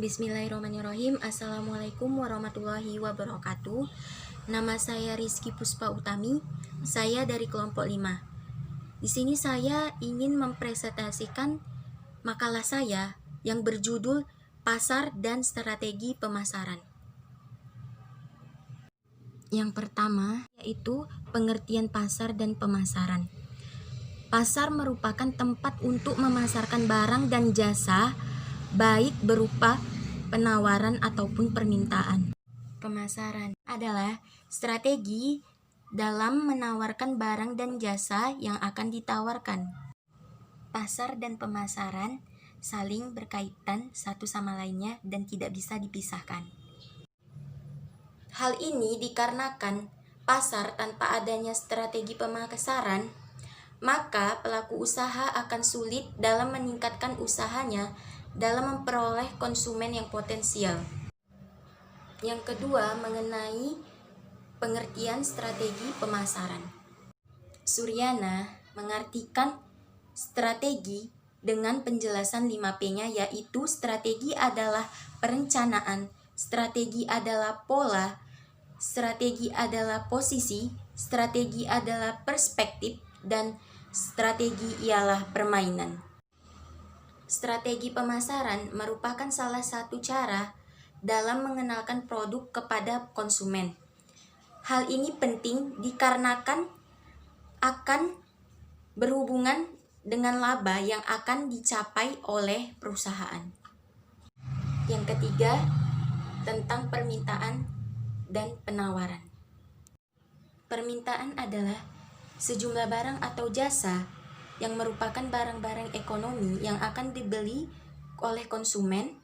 Bismillahirrahmanirrahim. Assalamualaikum warahmatullahi wabarakatuh. Nama saya Rizky Puspa Utami. Saya dari kelompok 5. Di sini saya ingin mempresentasikan makalah saya yang berjudul Pasar dan Strategi Pemasaran. Yang pertama yaitu pengertian pasar dan pemasaran. Pasar merupakan tempat untuk memasarkan barang dan jasa, baik berupa penawaran ataupun permintaan. Pemasaran adalah strategi dalam menawarkan barang dan jasa yang akan ditawarkan. Pasar dan pemasaran saling berkaitan satu sama lainnya dan tidak bisa dipisahkan. Hal ini dikarenakan pasar tanpa adanya strategi pemasaran, maka pelaku usaha akan sulit dalam meningkatkan usahanya dalam memperoleh konsumen yang potensial. Yang kedua, mengenai pengertian strategi pemasaran. Suryana mengartikan strategi dengan penjelasan 5P-nya, yaitu strategi adalah perencanaan, strategi adalah pola, strategi adalah posisi, strategi adalah perspektif, dan strategi ialah permainan. Strategi pemasaran merupakan salah satu cara dalam mengenalkan produk kepada konsumen. Hal ini penting dikarenakan akan berhubungan dengan laba yang akan dicapai oleh perusahaan. Yang ketiga, tentang permintaan dan penawaran. Permintaan adalah sejumlah barang atau jasa yang merupakan barang-barang ekonomi yang akan dibeli oleh konsumen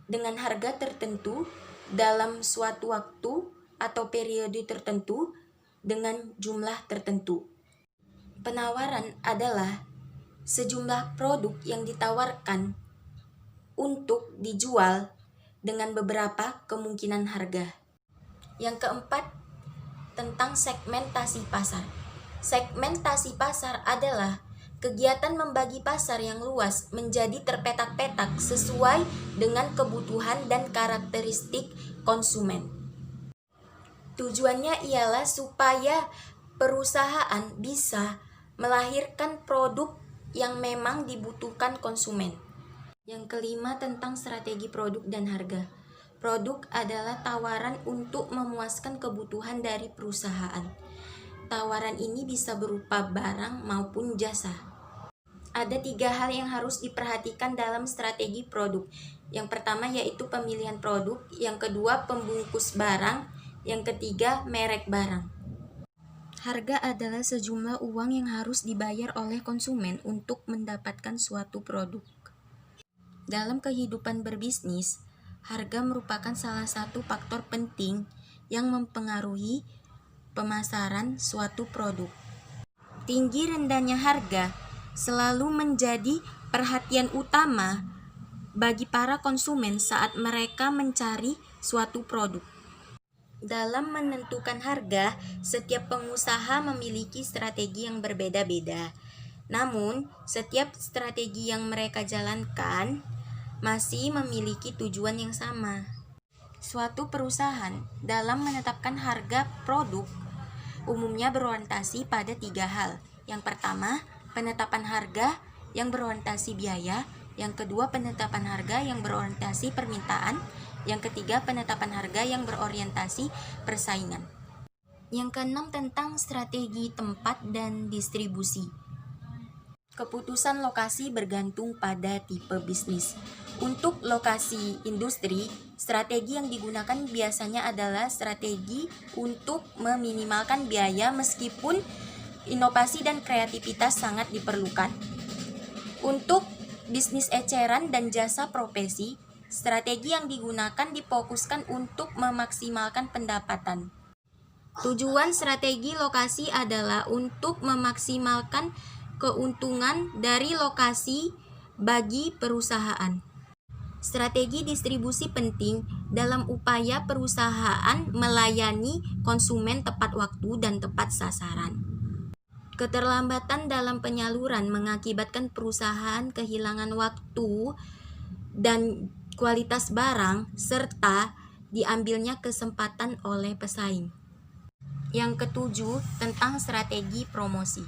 dengan harga tertentu dalam suatu waktu atau periode tertentu dengan jumlah tertentu. Penawaran adalah sejumlah produk yang ditawarkan untuk dijual dengan beberapa kemungkinan harga. Yang keempat, tentang segmentasi pasar. Segmentasi pasar adalah kegiatan membagi pasar yang luas menjadi terpetak-petak sesuai dengan kebutuhan dan karakteristik konsumen. Tujuannya ialah supaya perusahaan bisa melahirkan produk yang memang dibutuhkan konsumen. Yang kelima, tentang strategi produk dan harga. Produk adalah tawaran untuk memuaskan kebutuhan dari perusahaan. Tawaran ini bisa berupa barang maupun jasa. Ada 3 hal yang harus diperhatikan dalam strategi produk. Yang pertama yaitu pemilihan produk, yang kedua pembungkus barang, yang ketiga merek barang. Harga adalah sejumlah uang yang harus dibayar oleh konsumen untuk mendapatkan suatu produk. Dalam kehidupan berbisnis, harga merupakan salah satu faktor penting yang mempengaruhi pemasaran suatu produk. Tinggi rendahnya harga selalu menjadi perhatian utama bagi para konsumen saat mereka mencari suatu produk. Dalam menentukan harga, setiap pengusaha memiliki strategi yang berbeda-beda. Namun, setiap strategi yang mereka jalankan masih memiliki tujuan yang sama. Suatu perusahaan dalam menetapkan harga produk umumnya berorientasi pada 3 hal. Yang pertama, penetapan harga yang berorientasi biaya. Yang kedua, penetapan harga yang berorientasi permintaan. Yang ketiga, penetapan harga yang berorientasi persaingan. Yang keenam, tentang strategi tempat dan distribusi. Keputusan lokasi bergantung pada tipe bisnis. Untuk lokasi industri, strategi yang digunakan biasanya adalah strategi untuk meminimalkan biaya meskipun inovasi dan kreativitas sangat diperlukan. Untuk bisnis eceran dan jasa profesi, strategi yang digunakan difokuskan untuk memaksimalkan pendapatan. Tujuan strategi lokasi adalah untuk memaksimalkan keuntungan dari lokasi bagi perusahaan. Strategi distribusi penting dalam upaya perusahaan melayani konsumen tepat waktu dan tepat sasaran. Keterlambatan dalam penyaluran mengakibatkan perusahaan kehilangan waktu dan kualitas barang, serta diambilnya kesempatan oleh pesaing. Yang ketujuh, tentang strategi promosi.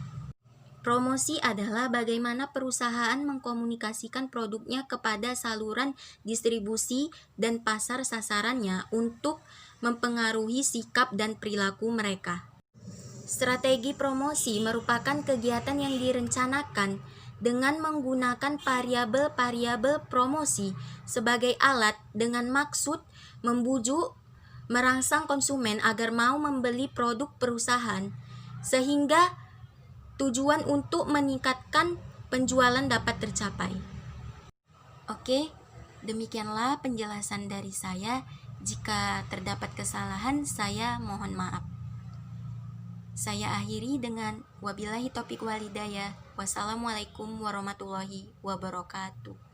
Promosi adalah bagaimana perusahaan mengkomunikasikan produknya kepada saluran distribusi dan pasar sasarannya untuk mempengaruhi sikap dan perilaku mereka. Strategi promosi merupakan kegiatan yang direncanakan dengan menggunakan variabel-variabel promosi sebagai alat dengan maksud membujuk, merangsang konsumen agar mau membeli produk perusahaan, sehingga tujuan untuk meningkatkan penjualan dapat tercapai. Oke, demikianlah penjelasan dari saya. Jika terdapat kesalahan, saya mohon maaf. Saya akhiri dengan wabillahi taufiq walhidayah. Wassalamualaikum warahmatullahi wabarakatuh.